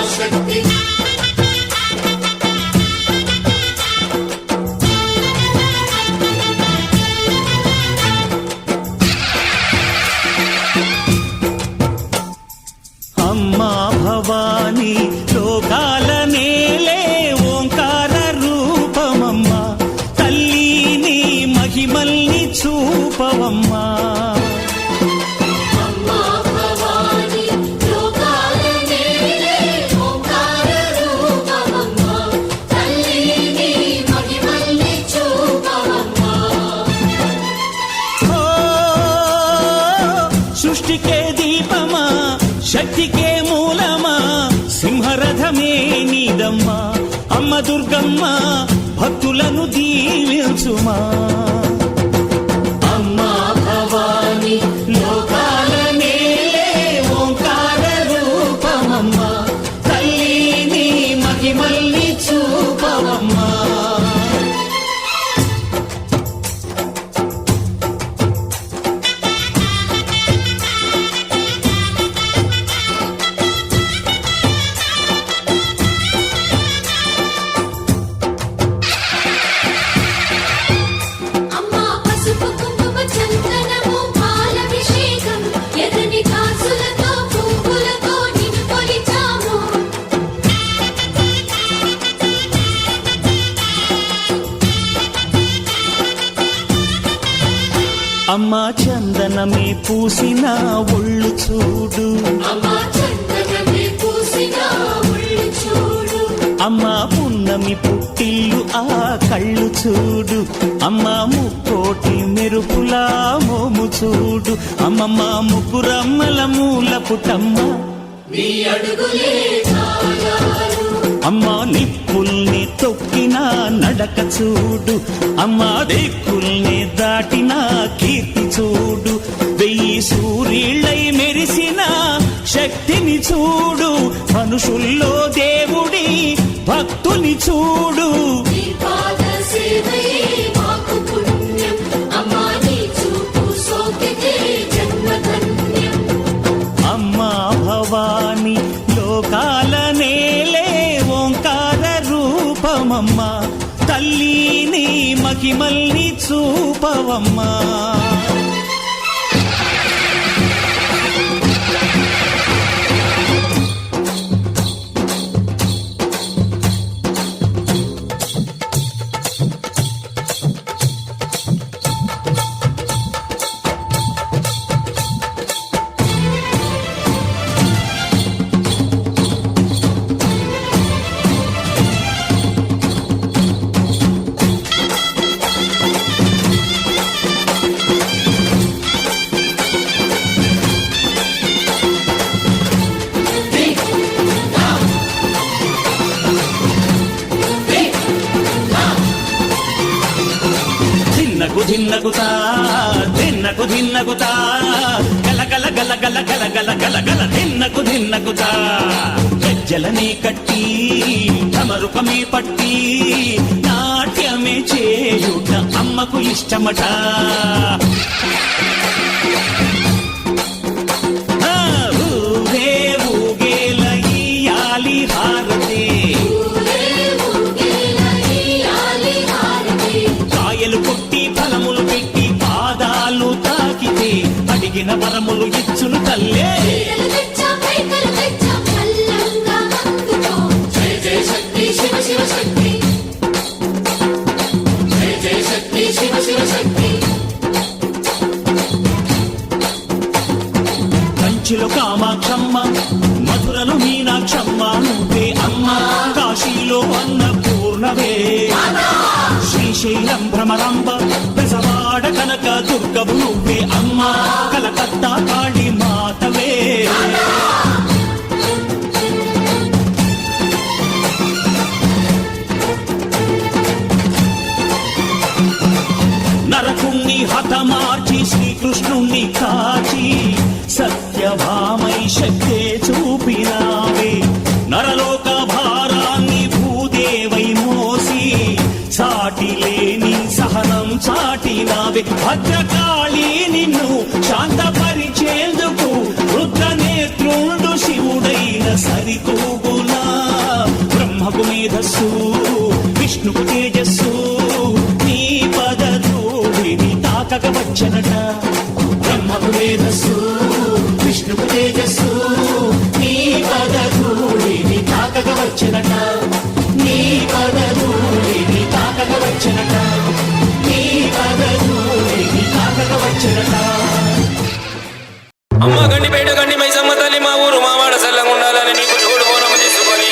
శక్తి అమ్మా భవాని లోకాల నేలే ఓంకార రూపమమ్మా తల్లి నీ మహిమల్ని చూపవమ్మా సృష్టికే దీపమా శక్తికే మూలమా సింహరథమే నీదమ్మా అమ్మ దుర్గమ్మ భక్తులను దీవించుమా అమ్మా భవాని లోకాల నేలే ఓంకార రూపమమ్మా తల్లి నీ మహిమల్ని చూపవమ్మా అమ్మా చందనమే పూసిన ఒళ్ళు చూడు అమ్మా పున్నమి పుట్టిల్లు ఆ కళ్ళు చూడు అమ్మా ముక్కోటి మెరుపులా మోము చూడు అమ్మమ్మ ముగ్గురమ్మల మూల పుటమ్మ అమ్మా నిప్పుల్ని తొక్కిన నడక చూడు అమ్మా దిక్కుల్ని దాటిన కీర్తి చూడు వెయ్యి సూర్యుళ్ళై మెరిసిన శక్తిని చూడు మనుషుల్లో దేవుడి భక్తుని చూడు అమ్మా భవాని లోకాల నేలే ఓంకార రూపమమ్మా తల్లి నీ మహిమల్ని చూపవమ్మా ధిన్నగుతా ధిన్నకు ధిన్నగుతా గల గల గల గల గల గల గల గల ధిన్నగుతా గజ్జలనే కట్టి తమరుకమే పట్టి నాట్యమే చేయుట అమ్మకు ఇష్టమట ఊరే ఊగేల ఇయ్యాలి హారతి కాయలు కొట్టి ఫలములు పెట్టి పాదాలు తాకితే అడిగిన వరములు ఇచ్చును తల్లే కంచిలో కామాక్షమ్మ మధురలో మీనాక్షమ్మ నువ్వే అమ్మ కాశీలో అన్నపూర్ణవే శ్రీశైలం భ్రమరాంబ బెజవాడ కనక దుర్గవు నువ్వే అమ్మ కలకత్తా కాళీ మాతవే నరకుణ్ణి హతమార్చి శ్రీకృష్ణుణ్ణి కాచి సత్యభామై శక్తే చూపినావే నరలోక భారాన్ని భూదేవై మోసి సాటి లేని సహనం చాటినావే భద్రకాళి నిన్ను శాంతపరిచేందుకు రుద్రనేత్రుండు శివుడైన సరితూగునా బ్రహ్మకు మేధస్సు విష్ణుకు తేజస్సు నీ పదధూళిని తాకక వచ్చనట బ్రహ్మకు మేధస్సు విష్ణుకు తేజస్సు నీ పదధూళిని తాకక వచ్చనట నీ పదధూళిని తాకక వచ్చనట నీ పదధూళిని తాకక వచ్చనట అమ్మ గండి పేట గండి మైసమ్మ తల్లి మా ఊరు మావాడ సల్లంగా ఉండాలని నీకు చూడు బోనము తీసుకొని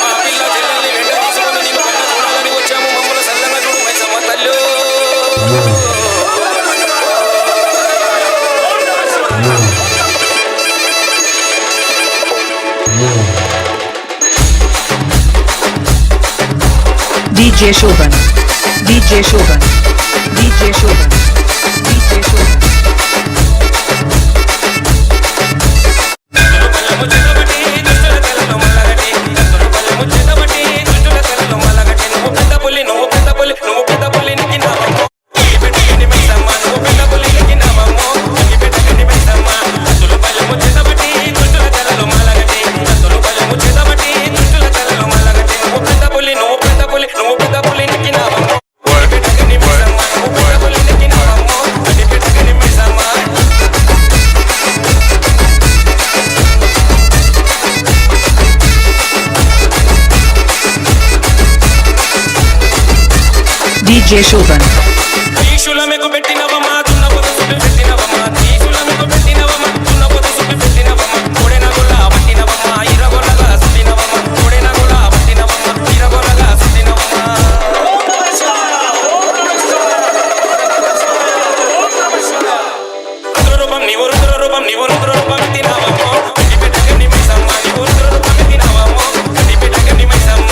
మా పిల్ల చెల్లెల్ని వెంట తీసుకొని నీకు కన్న చూడాలని వచ్చాము మమ్మల్ని సల్లంగా చూడు మైసమ్మ తల్లు DJ Shoban, DJ Shoban, DJ Shoban, DJ Shoban. DJ Shoban. ఈశులమెకు పెట్టినవమా తున్న పొదుసు పెట్టినవమా ఈశులమెకు పెట్టినవమా తున్న పొదుసు పెట్టినవమా కోడెన గొల్ల పట్టినవమా ఇరగొల్లగా సుట్టినవమా కోడెన గొల్ల పట్టినవమా ఇరగొల్లగా సుట్టినవమా రుద్రరూపం నీవు రుద్రరూపం నీవు రుద్రరూపం ఎత్తినవమో గండి పెట్టగండి మైసమ్మ నీవు రుద్రరూపం ఎత్తినవమో గండి పెట్టగండి మైసమ్మ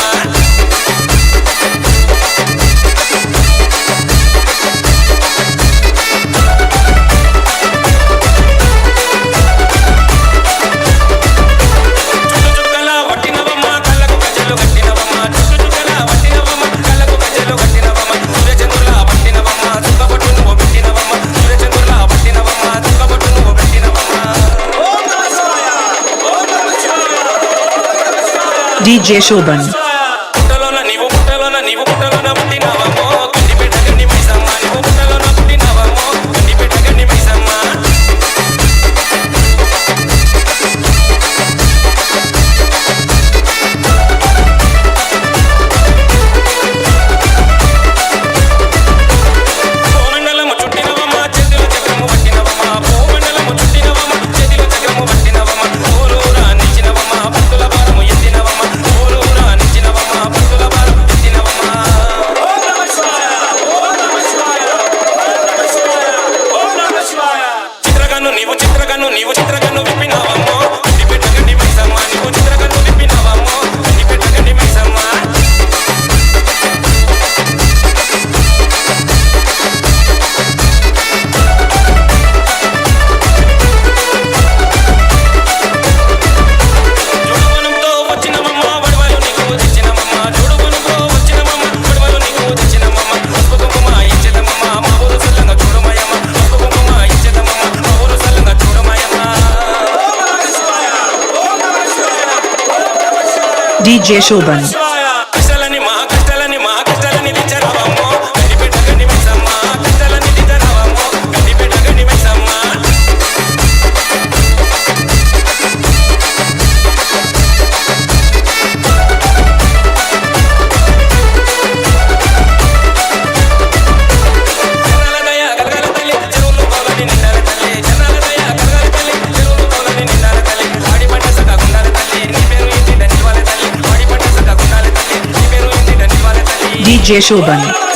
DJ Shoban. పుట్టలోన నీవు పుట్టలోన పుట్టినవమో గండి పెట్టగండి మైసమ్మ నీవు పుట్టలోన పుట్టినవమో గండి పెట్టగండి మైసమ్మ భూమండలము చుట్టినవమ్మ చేతిలో చక్రము పట్టినవమ్మ భూమండలము చుట్టినవమ్మ చేతిలో చక్రము పట్టినవమ్మ ఊరూరా నిచ్చినవమ్మ భక్తుల భారము ఎత్తినవమ్మ ఊరూరా నిచ్చినవమ్మ భక్తుల భారము ఎత్తినవమ్మ చిత్రకన్ను విప్పినవమ్మో గండి పెట్టగండి మైసమ్మ నీవు చిత్రకన్ను విప్పినవమ్మో గండి పెట్టగండి మైసమ్మ జోడువనంతో వచ్చినవమ్మ వడవలు నీకు తెచ్చినవమ్మ జోడువనంతో వచ్చినవమ్మ వడవలు నీకు తెచ్చినవమ్మ పసుపు కుంకుమ ఇచ్చేదమ్మమ్మ మా ఊరు సల్లంగా చూడమయ్యమ్మ పసుపు కుంకుమ ఇచ్చేదమ్మమ్మ మా ఊరు సల్లంగా చూడమయ్యమ్మ DJ Shoban. కష్టాలని మా కష్టాలని తెచ్చరావమ్మో గండి పెట్టగండి మైసమ్మ కష్టాలని తెచ్చరావమ్మో గండి పెట్టగండి మైసమ్మ జనాల దయ కలగల తల్లి చెరువులు కోలని నిండాల తల్లి జనాల దయ కలగల తల్లి చెరువులు కోలని నిండాల తల్లి ఆడి పంట సగా గుండాల తల్లి నీ పేరు ఇంటి నిలవాల తల్లి ఆడి పంట సగా గుండాల తల్లి నీ పేరు ఇంటి నిలవాల తల్లి DJ Shoban.